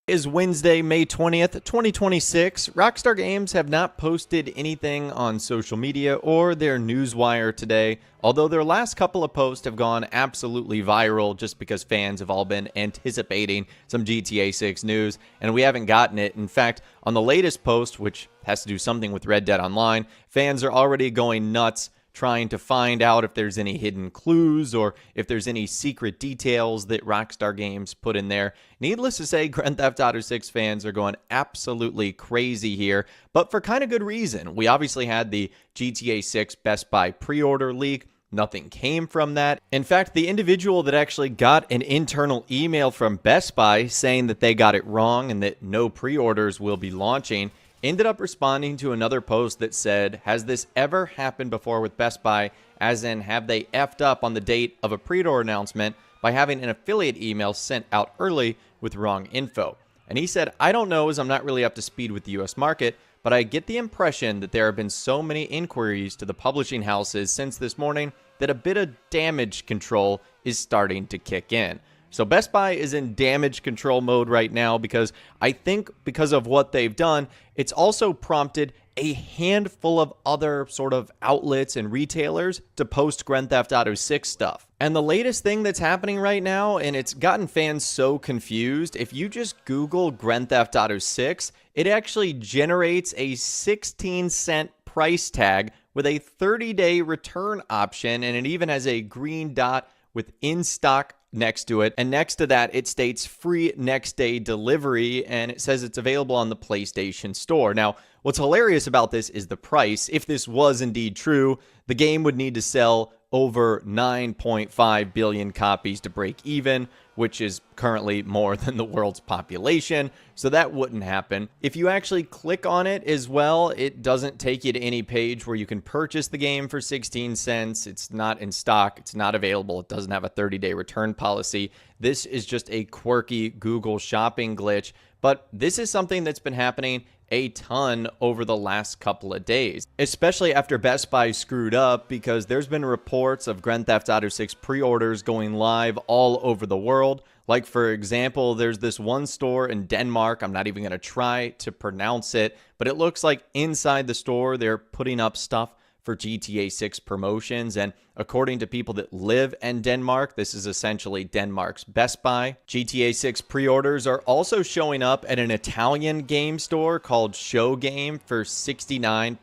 Is Wednesday, May 20th, 2026. Rockstar Games have not posted anything on social media or their newswire today, although their last couple of posts have gone absolutely viral just because fans have all been anticipating some GTA 6 news, and we haven't gotten it. In fact, on the latest post, which has to do something with Red Dead Online, fans are already going nuts trying to find out if there's any hidden clues or if there's any secret details that Rockstar Games put in there. Needless to say, Grand Theft Auto 6 fans are going absolutely crazy here, but for kind of good reason. We obviously had the GTA 6 Best Buy pre-order leak. Nothing came from that. In fact, the individual that actually got an internal email from Best Buy saying that they got it wrong and that no pre-orders will be launching ended up responding to another post that said, has this ever happened before with Best Buy? As in, have they effed up on the date of a pre-order announcement by having an affiliate email sent out early with wrong info? And he said, I don't know, as I'm not really up to speed with the US market, but I get the impression that there have been so many inquiries to the publishing houses since this morning that a bit of damage control is starting to kick in. So Best Buy is in damage control mode right now because I think because of what they've done, it's also prompted a handful of other sort of outlets and retailers to post Grand Theft Auto 6 stuff. And the latest thing that's happening right now, and it's gotten fans so confused, if you just Google Grand Theft Auto 6, it actually generates a 16-cent price tag with a 30-day return option, and it even has a green dot with in stock next to it, and next to that it states free next day delivery, and it says it's available on the PlayStation Store. Now, what's hilarious about this is the price. If this was indeed true, the game would need to sell over 9.5 billion copies to break even, which is currently more than the world's population, so that wouldn't happen. If you actually click on it as well, it doesn't take you to any page where you can purchase the game for 16 cents. It's not in stock. It's not available. It doesn't have a 30-day return policy. This is just a quirky Google shopping glitch, but this is something that's been happening a ton over the last couple of days, especially after Best Buy screwed up, because there's been reports of Grand Theft Auto 6 pre-orders going live all over the world. Like, for example, there's this one store in Denmark. I'm not even going to try to pronounce it, but it looks like inside the store they're putting up stuff for GTA 6 promotions, and according to people that live in Denmark, this is essentially Denmark's Best Buy. GTA 6 pre-orders are also showing up at an Italian game store called Show Game for 69.90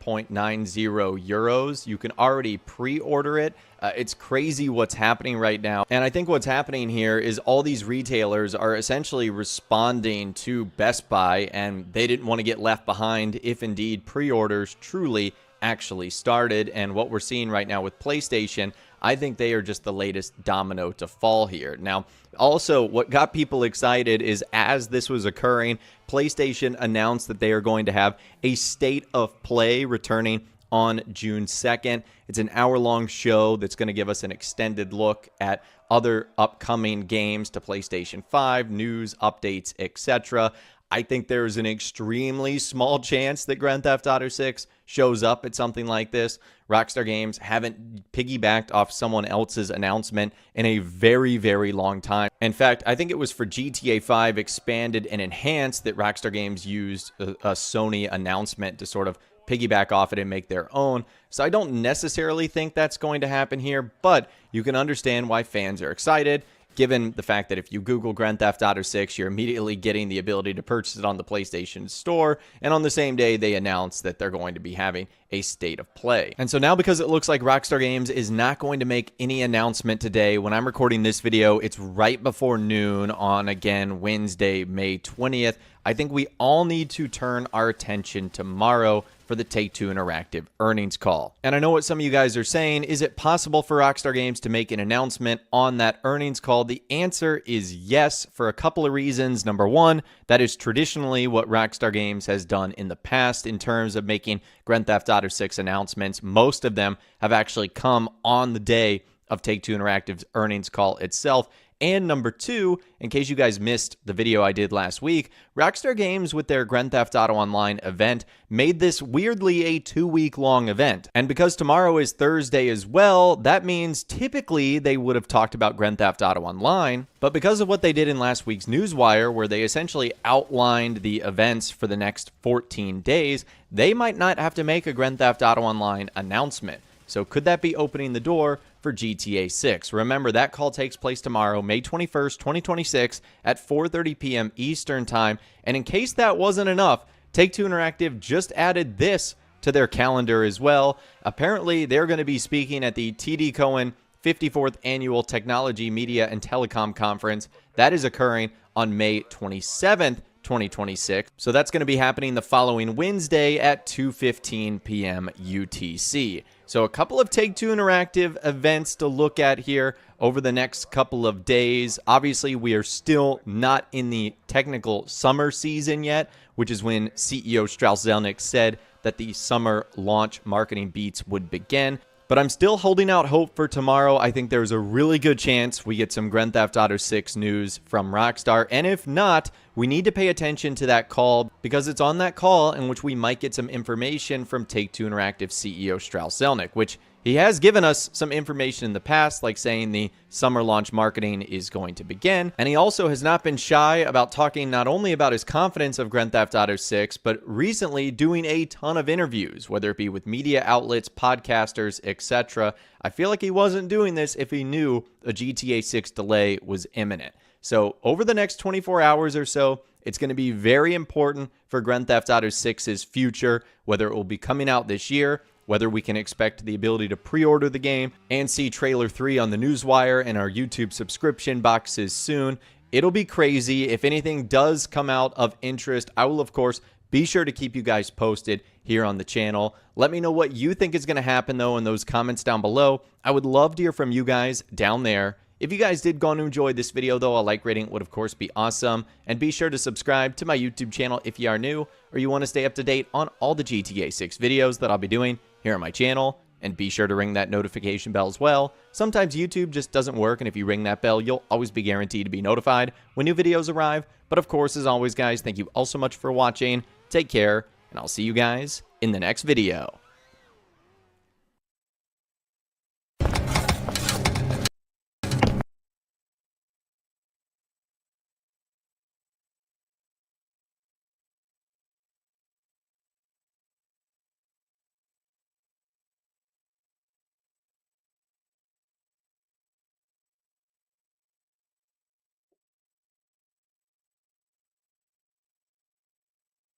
euros. You can already pre-order it. It's crazy what's happening right now. And I think what's happening here is all these retailers are essentially responding to Best Buy, and they didn't want to get left behind if indeed pre-orders truly actually started. And what we're seeing right now with PlayStation, I think they are just the latest domino to fall here. Now, also, what got people excited is as this was occurring, PlayStation announced that they are going to have a State of Play returning on June 2nd. It's an hour-long show that's going to give us an extended look at other upcoming games to PlayStation 5, news, updates, etc. I think there's an extremely small chance that Grand Theft Auto 6 shows up at something like this. Rockstar Games haven't piggybacked off someone else's announcement in a very, very long time. In fact, I think it was for GTA 5 Expanded and Enhanced that Rockstar Games used a Sony announcement to sort of piggyback off it and make their own. So I don't necessarily think that's going to happen here, but you can understand why fans are excited, given the fact that if you Google Grand Theft Auto 6, you're immediately getting the ability to purchase it on the PlayStation Store, and on the same day, they announced that they're going to be having a State of Play. And so now, because it looks like Rockstar Games is not going to make any announcement today, when I'm recording this video, it's right before noon on, again, Wednesday, May 20th. I think we all need to turn our attention tomorrow for the Take-Two Interactive earnings call. And I know what some of you guys are saying, is it possible for Rockstar Games to make an announcement on that earnings call? The answer is yes, for a couple of reasons. Number one, that is traditionally what Rockstar Games has done in the past in terms of making Grand Theft Auto 6 announcements. Most of them have actually come on the day of Take-Two Interactive's earnings call itself. And number two, in case you guys missed the video I did last week, Rockstar Games with their Grand Theft Auto Online event made this weirdly a 2-week-long event. And because tomorrow is Thursday as well, that means typically they would have talked about Grand Theft Auto Online. But because of what they did in last week's Newswire, where they essentially outlined the events for the next 14 days, they might not have to make a Grand Theft Auto Online announcement. So could that be opening the door for GTA 6? Remember, that call takes place tomorrow, May 21st, 2026 at 4:30 p.m. Eastern Time. And in case that wasn't enough, Take-Two Interactive just added this to their calendar as well. Apparently, they're going to be speaking at the TD Cowen 54th Annual Technology, Media, and Telecom Conference. That is occurring on May 27th, 2026. So that's going to be happening the following Wednesday at 2:15 p.m. UTC. So a couple of Take-Two Interactive events to look at here over the next couple of days. Obviously, we are still not in the technical summer season yet, which is when CEO Strauss Zelnick said that the summer launch marketing beats would begin. But I'm still holding out hope for tomorrow. I think there's a really good chance we get some Grand Theft Auto 6 news from Rockstar. And if not, we need to pay attention to that call, because it's on that call in which we might get some information from Take-Two Interactive CEO Strauss Zelnick, which he has given us some information in the past, like saying the summer launch marketing is going to begin. And he also has not been shy about talking not only about his confidence of Grand Theft Auto 6, but recently doing a ton of interviews, whether it be with media outlets, podcasters, etc. I feel like he wasn't doing this if he knew a GTA 6 delay was imminent. So over the next 24 hours or so, it's going to be very important for Grand Theft Auto 6's future, whether it will be coming out this year, whether we can expect the ability to pre-order the game and see Trailer 3 on the Newswire and our YouTube subscription boxes soon. It'll be crazy. If anything does come out of interest, I will, of course, be sure to keep you guys posted here on the channel. Let me know what you think is going to happen, though, in those comments down below. I would love to hear from you guys down there. If you guys did go on to enjoy this video, though, a like rating would, of course, be awesome. And be sure to subscribe to my YouTube channel if you are new or you want to stay up to date on all the GTA 6 videos that I'll be doing here on my channel. And be sure to ring that notification bell as well. Sometimes YouTube just doesn't work, and if you ring that bell, you'll always be guaranteed to be notified when new videos arrive. But of course, as always, guys, thank you all so much for watching. Take care, and I'll see you guys in the next video.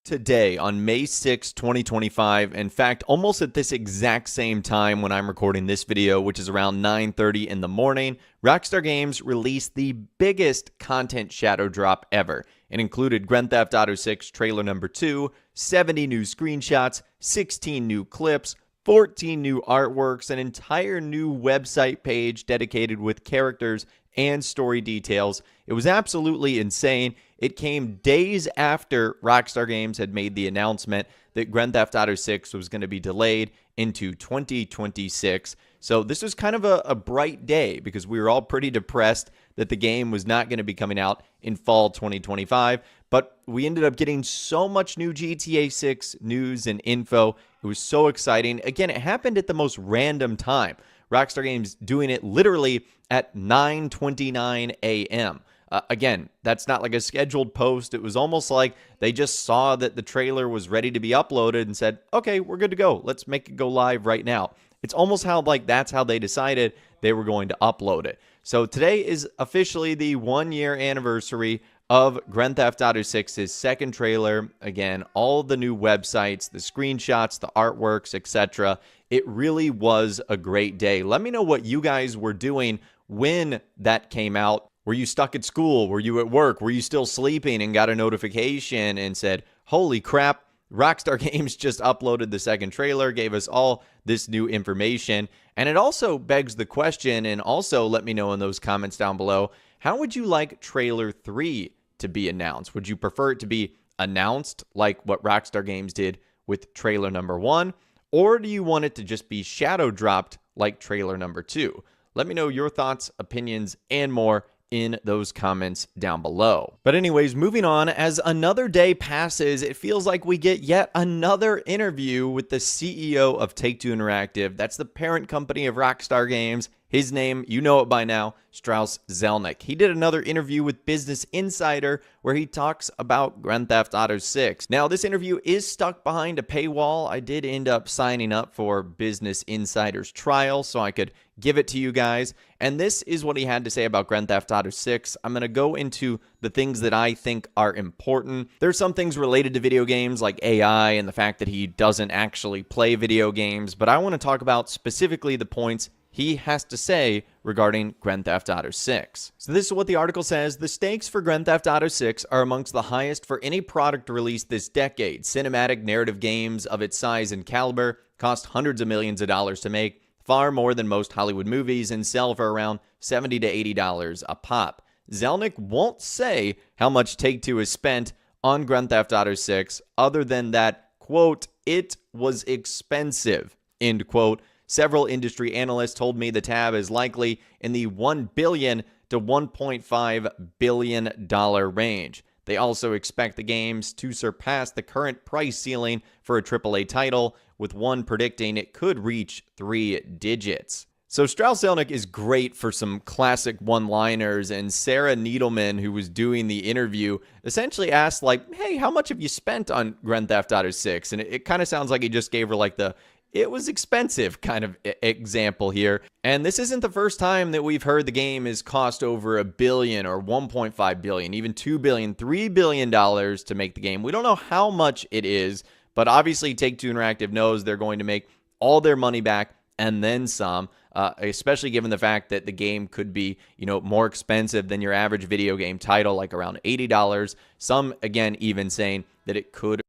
Today, on May 6, 2025, in fact, almost at this exact same time when I'm recording this video, which is around 9:30 in the morning, Rockstar Games released the biggest content shadow drop ever. It included Grand Theft Auto 6 trailer number 2, 70 new screenshots, 16 new clips, 14 new artworks, an entire new website page dedicated with characters and story details. It was absolutely insane. It came days after Rockstar Games had made the announcement that Grand Theft Auto 6 was going to be delayed into 2026. So this was kind of a bright day, because we were all pretty depressed that the game was not going to be coming out in fall 2025. But we ended up getting so much new GTA 6 news and info. It was so exciting. Again, it happened at the most random time. Rockstar Games doing it literally at 9:29 a.m. Again, that's not like a scheduled post. It was almost like they just saw that the trailer was ready to be uploaded and said, okay, we're good to go. Let's make it go live right now. It's almost how that's how they decided they were going to upload it. So today is officially the 1-year anniversary of Grand Theft Auto 6's second trailer. Again, all the new websites, the screenshots, the artworks, etc. It really was a great day. Let me know what you guys were doing when that came out. Were you stuck at school? Were you at work? Were you still sleeping and got a notification and said, holy crap, Rockstar Games just uploaded the second trailer, gave us all this new information? And it also begs the question, and also let me know in those comments down below, how would you like trailer 3 to be announced? Would you prefer it to be announced like what Rockstar Games did with trailer number 1? Or do you want it to just be shadow dropped like trailer number 2? Let me know your thoughts, opinions, and more in those comments down below. But anyways, moving on, as another day passes, it feels like we get yet another interview with the CEO of Take-Two Interactive. That's the parent company of Rockstar Games. His name, you know it by now, Strauss Zelnick. He did another interview with Business Insider where he talks about Grand Theft Auto 6. Now, this interview is stuck behind a paywall. I did end up signing up for Business Insider's trial so I could give it to you guys. And this is what he had to say about Grand Theft Auto 6. I'm going to go into the things that I think are important. There's some things related to video games like AI and the fact that he doesn't actually play video games, but I want to talk about specifically the points he has to say regarding Grand Theft Auto 6. So this is what the article says. The stakes for Grand Theft Auto 6 are amongst the highest for any product released this decade. Cinematic narrative games of its size and caliber cost hundreds of millions of dollars to make, far more than most Hollywood movies, and sell for around $70 to $80 a pop. Zelnick won't say how much Take-Two has spent on Grand Theft Auto 6 other than that, quote, it was expensive, end quote. Several industry analysts told me the tab is likely in the $1 billion to $1.5 billion range. They also expect the games to surpass the current price ceiling for a AAA title, with one predicting it could reach 3 digits. So Strauss Zelnick is great for some classic one-liners, and Sarah Needleman, who was doing the interview, essentially asked, like, hey, how much have you spent on Grand Theft Auto 6? And it kind of sounds like he just gave her, like, the it was expensive kind of example here. And this isn't the first time that we've heard the game has cost over $1 billion or $1.5 billion, even $2 billion, $3 billion to make the game. We don't know how much it is, but obviously Take-Two Interactive knows they're going to make all their money back and then some, especially given the fact that the game could be, more expensive than your average video game title, like around $80. Some, again, even saying that it could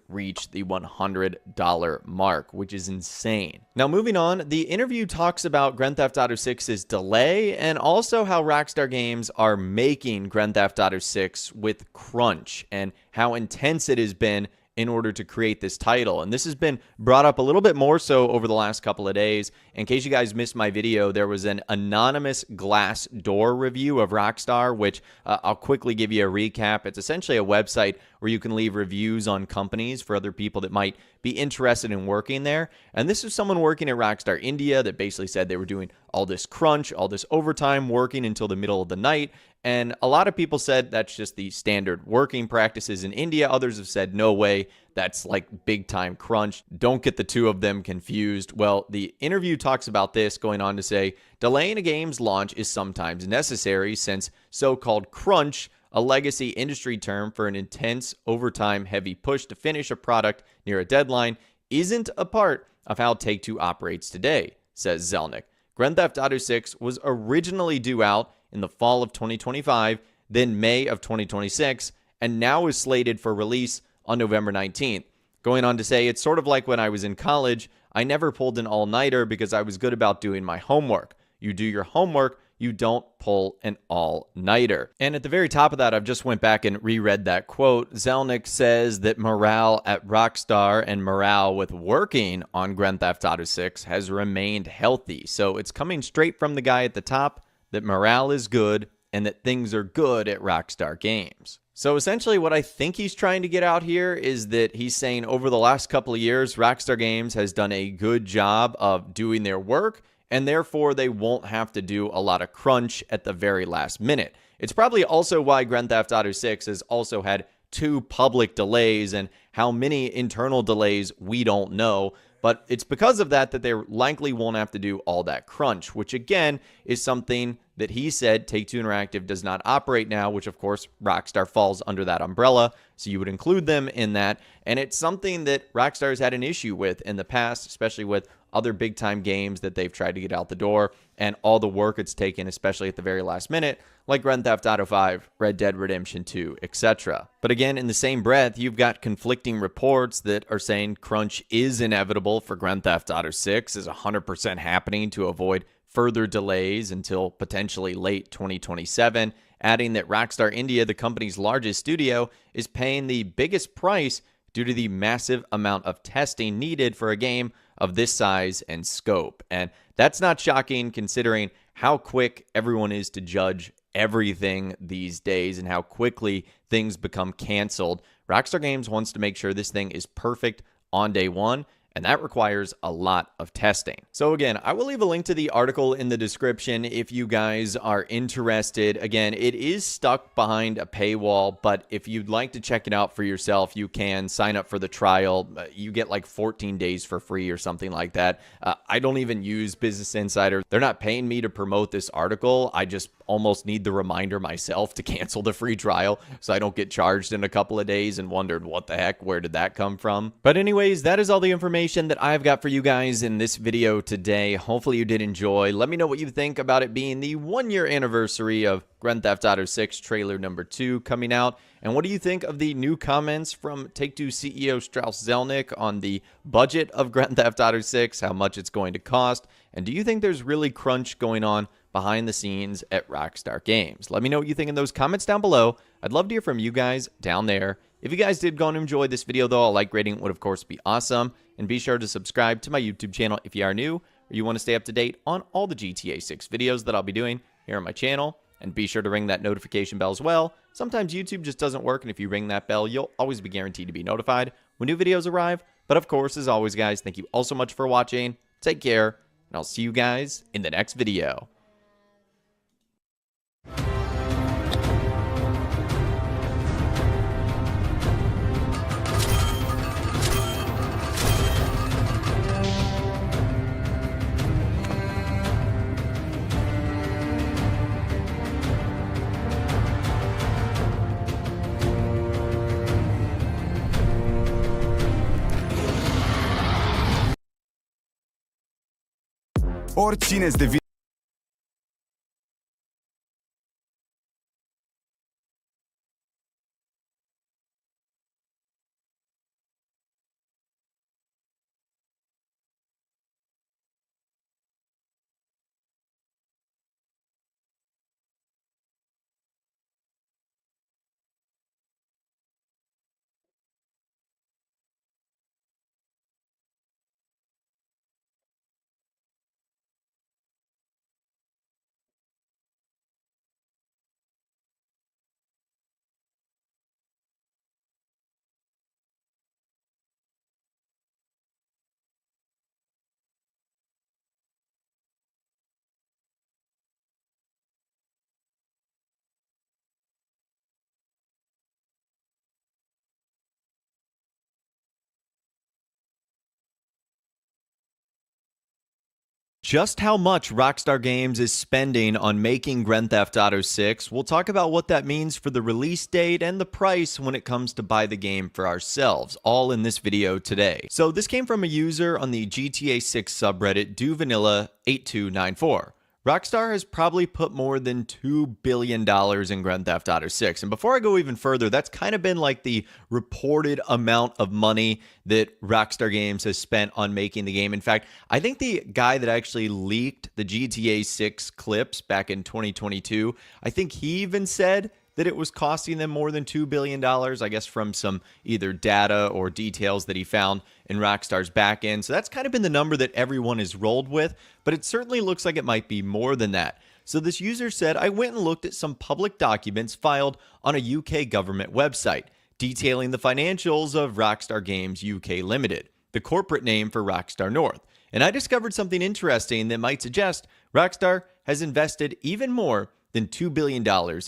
reach the $100 mark, which is insane. Now, moving on, the interview talks about Grand Theft Auto 6's delay and also how Rockstar Games are making Grand Theft Auto 6 with crunch and how intense it has been in order to create this title. And this has been brought up a little bit more so over the last couple of days. In case you guys missed my video, there was an anonymous Glassdoor review of Rockstar, which I'll quickly give you a recap. It's essentially a website where you can leave reviews on companies for other people that might be interested in working there. And this is someone working at Rockstar India that basically said they were doing all this crunch, all this overtime, working until the middle of the night. And a lot of people said that's just the standard working practices in India. Others have said, no way, that's like big time crunch. Don't get the two of them confused. Well, the interview talks about this, going on to say, delaying a game's launch is sometimes necessary since so-called crunch, a legacy industry term for an intense, overtime, heavy push to finish a product near a deadline, isn't a part of how Take-Two operates today, says Zelnick. Grand Theft Auto 6 was originally due out in the fall of 2025, then May of 2026, and now is slated for release on November 19th. Going on to say, it's sort of like when I was in college, I never pulled an all-nighter because I was good about doing my homework. You do your homework, you don't pull an all-nighter. And at the very top of that, I've just went back and reread that quote. Zelnick says that morale at Rockstar and morale with working on Grand Theft Auto 6 has remained healthy. So it's coming straight from the guy at the top that morale is good and that things are good at Rockstar Games. So essentially what I think he's trying to get out here is that he's saying over the last couple of years, Rockstar Games has done a good job of doing their work, and therefore they won't have to do a lot of crunch at the very last minute. It's probably also why Grand Theft Auto 6 has also had 2 public delays, and how many internal delays we don't know. But it's because of that they likely won't have to do all that crunch, which again is something that he said Take-Two Interactive does not operate now, which of course Rockstar falls under that umbrella, so you would include them in that. And it's something that Rockstar has had an issue with in the past, especially with other big-time games that they've tried to get out the door, and all the work it's taken, especially at the very last minute, like Grand Theft Auto 5, Red Dead Redemption 2, etc. But again, in the same breath, you've got conflicting reports that are saying crunch is inevitable for Grand Theft Auto 6, is 100% happening to avoid further delays until potentially late 2027, adding that Rockstar India, the company's largest studio, is paying the biggest price due to the massive amount of testing needed for a game of this size and scope. And that's not shocking considering how quick everyone is to judge everything these days and how quickly things become canceled. Rockstar Games wants to make sure this thing is perfect on day one, and that requires a lot of testing. So again, I will leave a link to the article in the description if you guys are interested. Again, it is stuck behind a paywall, but if you'd like to check it out for yourself, you can sign up for the trial. You get like 14 days for free or something like that. I don't even use Business Insider. They're not paying me to promote this article. I just almost need the reminder myself to cancel the free trial so I don't get charged in a couple of days and wondered what the heck, where did that come from? But anyways, that is all the information that I've got for you guys in this video today. Hopefully you did enjoy. Let me know what you think about it being the 1-year anniversary of Grand Theft Auto 6 trailer number 2 coming out. And what do you think of the new comments from Take-Two CEO Strauss Zelnick on the budget of Grand Theft Auto 6, how much it's going to cost? And do you think there's really crunch going on behind the scenes at Rockstar Games? Let me know what you think in those comments down below. I'd love to hear from you guys down there. If you guys did go and enjoy this video, though, a like rating would, of course, be awesome. And be sure to subscribe to my YouTube channel if you are new or you want to stay up to date on all the GTA 6 videos that I'll be doing here on my channel. And be sure to ring that notification bell as well. Sometimes YouTube just doesn't work, and if you ring that bell, you'll always be guaranteed to be notified when new videos arrive. But of course, as always, guys, thank you all so much for watching. Take care, and I'll see you guys in the next video. Oricine îți devine Just how much Rockstar Games is spending on making Grand Theft Auto 6, we'll talk about what that means for the release date and the price when it comes to buy the game for ourselves, all in this video today. So this came from a user on the GTA 6 subreddit, DoVanilla8294. Rockstar has probably put more than $2 billion in Grand Theft Auto 6. And before I go even further, that's kind of been like the reported amount of money that Rockstar Games has spent on making the game. In fact, I think the guy that actually leaked the GTA 6 clips back in 2022, I think he even said that it was costing them more than $2 billion, I guess from some either data or details that he found in Rockstar's backend. So that's kind of been the number that everyone has rolled with, but it certainly looks like it might be more than that. So this user said, I went and looked at some public documents filed on a UK government website detailing the financials of Rockstar Games UK Limited, the corporate name for Rockstar North. And I discovered something interesting that might suggest Rockstar has invested even more than $2 billion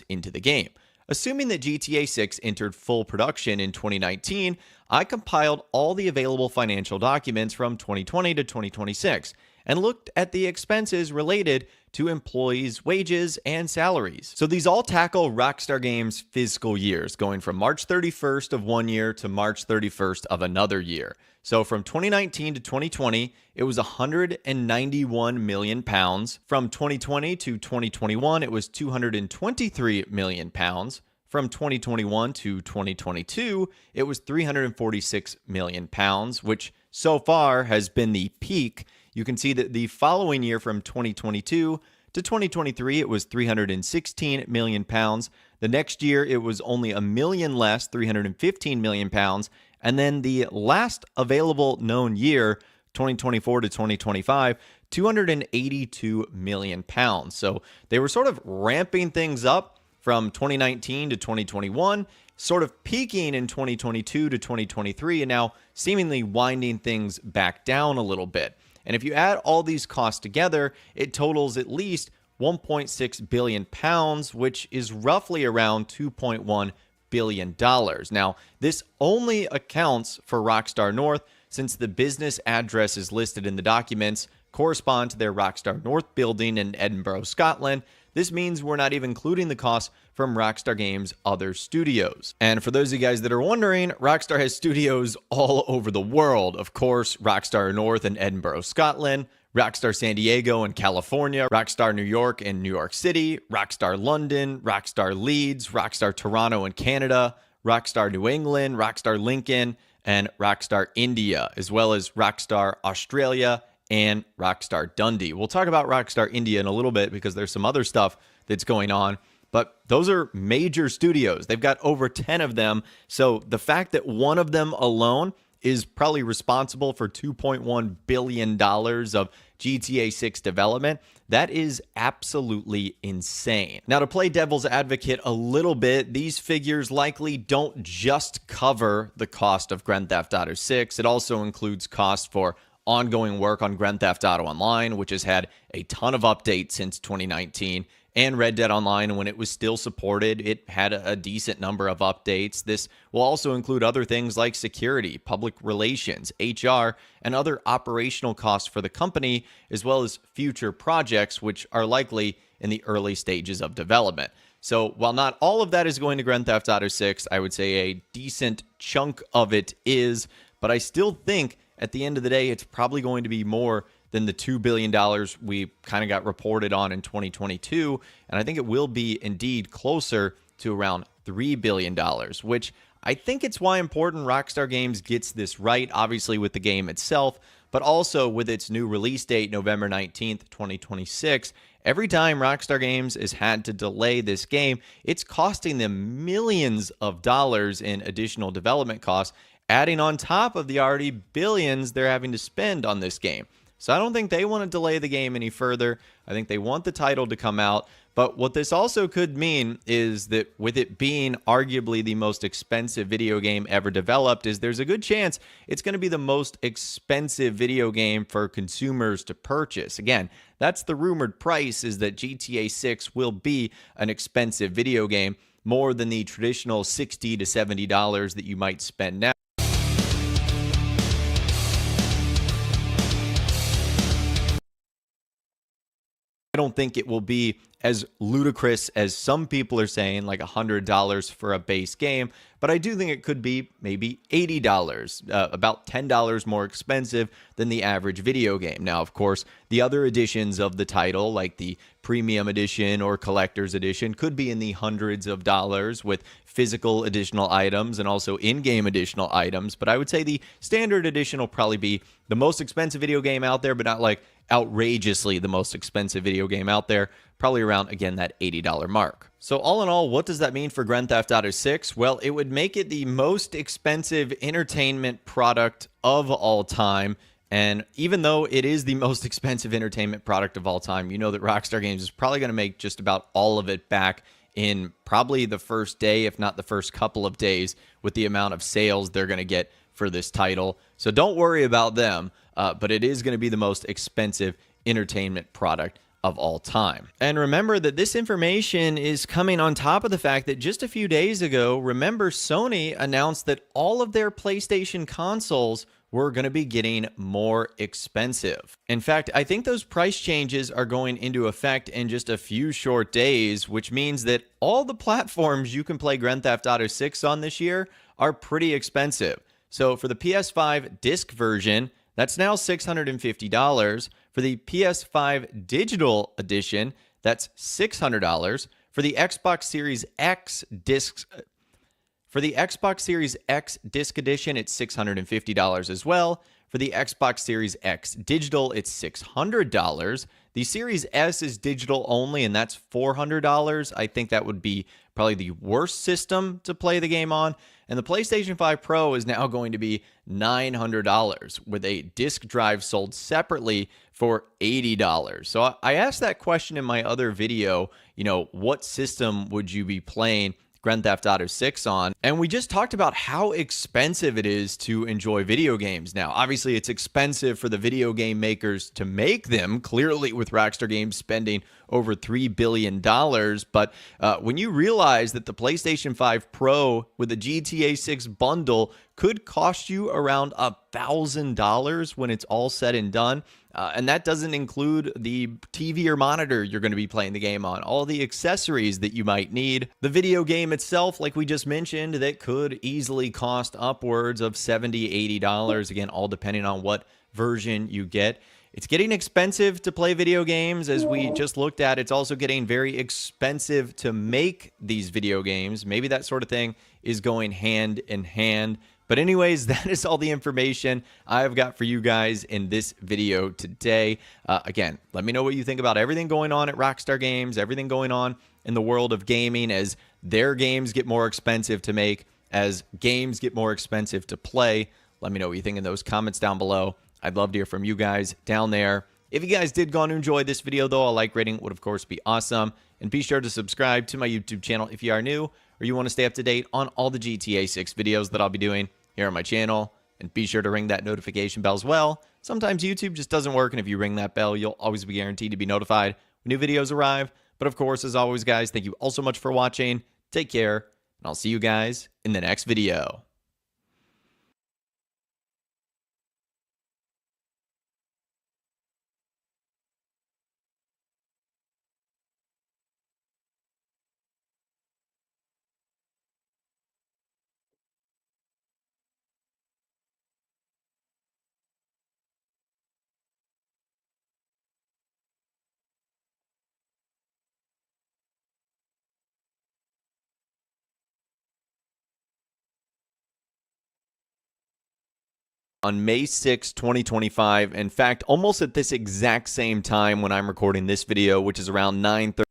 into the game. Assuming that GTA 6 entered full production in 2019, I compiled all the available financial documents from 2020 to 2026 and looked at the expenses related to employees' wages and salaries. So these all tackle Rockstar Games' fiscal years, going from March 31st of one year to March 31st of another year. So from 2019 to 2020, it was 191 million pounds. From 2020 to 2021, it was 223 million pounds. From 2021 to 2022, it was 346 million pounds, which so far has been the peak. You can see that the following year from 2022 to 2023, it was 316 million pounds. The next year, it was only a million less, 315 million pounds. And then the last available known year, 2024 to 2025, 282 million pounds. So they were sort of ramping things up from 2019 to 2021, sort of peaking in 2022 to 2023, and now seemingly winding things back down a little bit. And if you add all these costs together, it totals at least 1.6 billion pounds, which is roughly around $2.1 billion. Now, this only accounts for Rockstar North, since the business addresses listed in the documents correspond to their Rockstar North building in Edinburgh, Scotland. This means we're not even including the costs from Rockstar Games' other studios. And for those of you guys that are wondering, Rockstar has studios all over the world. Of course, Rockstar North in Edinburgh, Scotland, Rockstar San Diego in California, Rockstar New York in New York City, Rockstar London, Rockstar Leeds, Rockstar Toronto in Canada, Rockstar New England, Rockstar Lincoln, and Rockstar India, as well as Rockstar Australia and Rockstar Dundee. We'll talk about Rockstar India in a little bit because there's some other stuff that's going on, but those are major studios. They've got over 10 of them, so the fact that one of them alone is probably responsible for $2.1 billion of GTA 6 development, that is absolutely insane. Now, to play devil's advocate a little bit, these figures likely don't just cover the cost of Grand Theft Auto 6. It also includes costs for ongoing work on Grand Theft Auto Online, which has had a ton of updates since 2019, and Red Dead Online, when it was still supported, it had a decent number of updates. This will also include other things like security, public relations, HR, and other operational costs for the company, as well as future projects, which are likely in the early stages of development. So while not all of that is going to Grand Theft Auto 6, I would say a decent chunk of it is, but I still think at the end of the day, it's probably going to be more than the $2 billion we kind of got reported on in 2022. And I think it will be indeed closer to around $3 billion, which I think it's why important Rockstar Games gets this right, obviously with the game itself, but also with its new release date, November 19th, 2026. Every time Rockstar Games has had to delay this game, it's costing them millions of dollars in additional development costs, adding on top of the already billions they're having to spend on this game. So I don't think they want to delay the game any further. I think they want the title to come out. But what this also could mean is that with it being arguably the most expensive video game ever developed, is there's a good chance it's going to be the most expensive video game for consumers to purchase. Again, that's the rumored price, is that GTA 6 will be an expensive video game, more than the traditional $60 to $70 that you might spend now. I don't think it will be as ludicrous as some people are saying, like $100 for a base game, but I do think it could be maybe $80, about $10 more expensive than the average video game. Now, of course, the other editions of the title, like the premium edition or collector's edition, could be in the hundreds of dollars with physical additional items and also in-game additional items, but I would say the standard edition will probably be the most expensive video game out there, but not like outrageously the most expensive video game out there, probably around, again, that $80 mark. So all in all, what does that mean for Grand Theft Auto 6? Well, it would make it the most expensive entertainment product of all time. And even though it is the most expensive entertainment product of all time, you know that Rockstar Games is probably going to make just about all of it back in probably the first day, if not the first couple of days, with the amount of sales they're going to get for this title. So don't worry about them, but it is going to be the most expensive entertainment product of all time. And remember that this information is coming on top of the fact that just a few days ago, remember, Sony announced that all of their PlayStation consoles were going to be getting more expensive. In fact, I think those price changes are going into effect in just a few short days, which means that all the platforms you can play Grand Theft Auto 6 on this year are pretty expensive. So for the PS5 disc version, that's now $650. For the PS5 digital edition, that's $600. For the Xbox Series X disc edition, it's $650 as well. For the Xbox Series X digital, it's $600. The Series S is digital only, and that's $400. I think that would be probably the worst system to play the game on. And the PlayStation 5 Pro is now going to be $900 with a disc drive sold separately for $80. So I asked that question in my other video, what system would you be playing Grand Theft Auto 6 on? And we just talked about how expensive it is to enjoy video games now. Obviously, it's expensive for the video game makers to make them, clearly with Rockstar Games spending over $3 billion. But when you realize that the PlayStation 5 Pro with the GTA 6 bundle could cost you around $1,000 when it's all said and done, and that doesn't include the TV or monitor you're going to be playing the game on, all the accessories that you might need. The video game itself, like we just mentioned, that could easily cost upwards of $70, $80. Again, all depending on what version you get. It's getting expensive to play video games, as we just looked at. It's also getting very expensive to make these video games. Maybe that sort of thing is going hand in hand. But anyways, that is all the information I've got for you guys in this video today. Again, let me know what you think about everything going on at Rockstar Games, everything going on in the world of gaming as their games get more expensive to make, as games get more expensive to play. Let me know what you think in those comments down below. I'd love to hear from you guys down there. If you guys did go on to enjoy this video, though, a like rating would, of course, be awesome. And be sure to subscribe to my YouTube channel if you are new or you want to stay up to date on all the GTA 6 videos that I'll be doing here on my channel. And be sure to ring that notification bell as well. Sometimes YouTube just doesn't work, and if you ring that bell, you'll always be guaranteed to be notified when new videos arrive. But of course, as always, guys, thank you all so much for watching. Take care, and I'll see you guys in the next video. On May 6, 2025, in fact, almost at this exact same time when I'm recording this video, which is around 9:30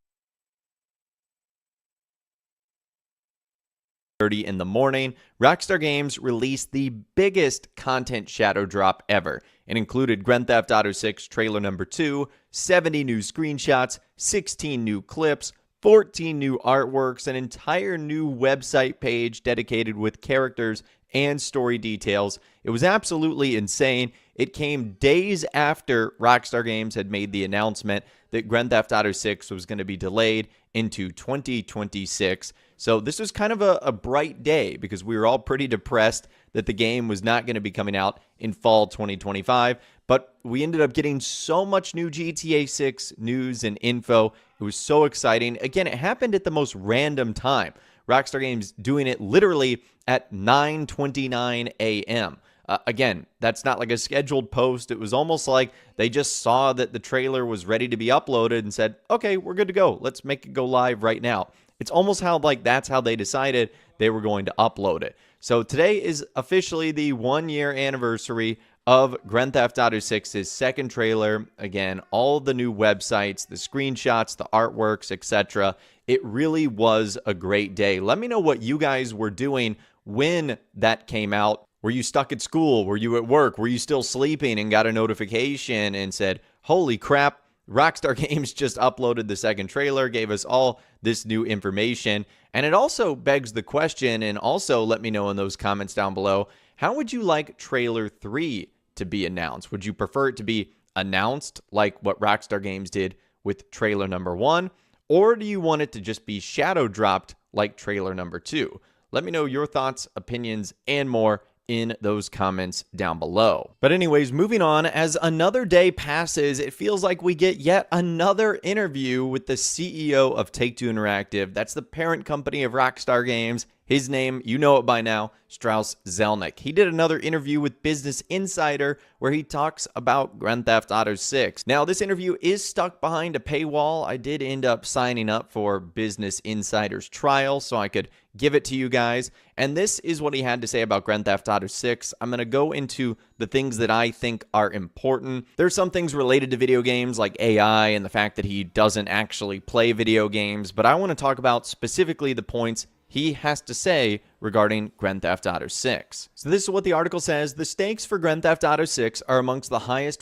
in the morning, Rockstar Games released the biggest content shadow drop ever. It included Grand Theft Auto 6 trailer number 2, 70 new screenshots, 16 new clips, 14 new artworks, an entire new website page dedicated with characters and story details. It was absolutely insane. It came days after Rockstar Games had made the announcement that Grand Theft Auto 6 was going to be delayed into 2026. So this was kind of a bright day because we were all pretty depressed that the game was not going to be coming out in fall 2025. But we ended up getting so much new GTA 6 news and info. It was so exciting. Again, it happened at the most random time. Rockstar Games doing it literally at 9:29 a.m. Again, that's not like a scheduled post. It was almost like they just saw that the trailer was ready to be uploaded and said, okay, we're good to go. Let's make it go live right now. It's almost how that's how they decided they were going to upload it. So today is officially the 1-year anniversary of Grand Theft Auto 6's second trailer. Again, all the new websites, the screenshots, the artworks, etc. It really was a great day. Let me know what you guys were doing when that came out. Were you stuck at school? Were you at work? Were you still sleeping and got a notification and said, holy crap, Rockstar Games just uploaded the second trailer, gave us all this new information? And it also begs the question, and also let me know in those comments down below, how would you like trailer 3 to be announced? Would you prefer it to be announced like what Rockstar Games did with trailer number 1? Or do you want it to just be shadow dropped like trailer number 2? Let me know your thoughts, opinions, and more in those comments down below. But anyways, moving on, as another day passes, it feels like we get yet another interview with the CEO of Take-Two Interactive. That's the parent company of Rockstar Games. His name, you know it by now, Strauss Zelnick. He did another interview with Business Insider where he talks about Grand Theft Auto 6. Now, this interview is stuck behind a paywall. I did end up signing up for Business Insider's trial so I could give it to you guys. And this is what he had to say about Grand Theft Auto 6. I'm going to go into the things that I think are important. There's some things related to video games like AI and the fact that he doesn't actually play video games, but I want to talk about specifically the points he has to say regarding Grand Theft Auto 6. So this is what the article says. The stakes for Grand Theft Auto 6 are amongst the highest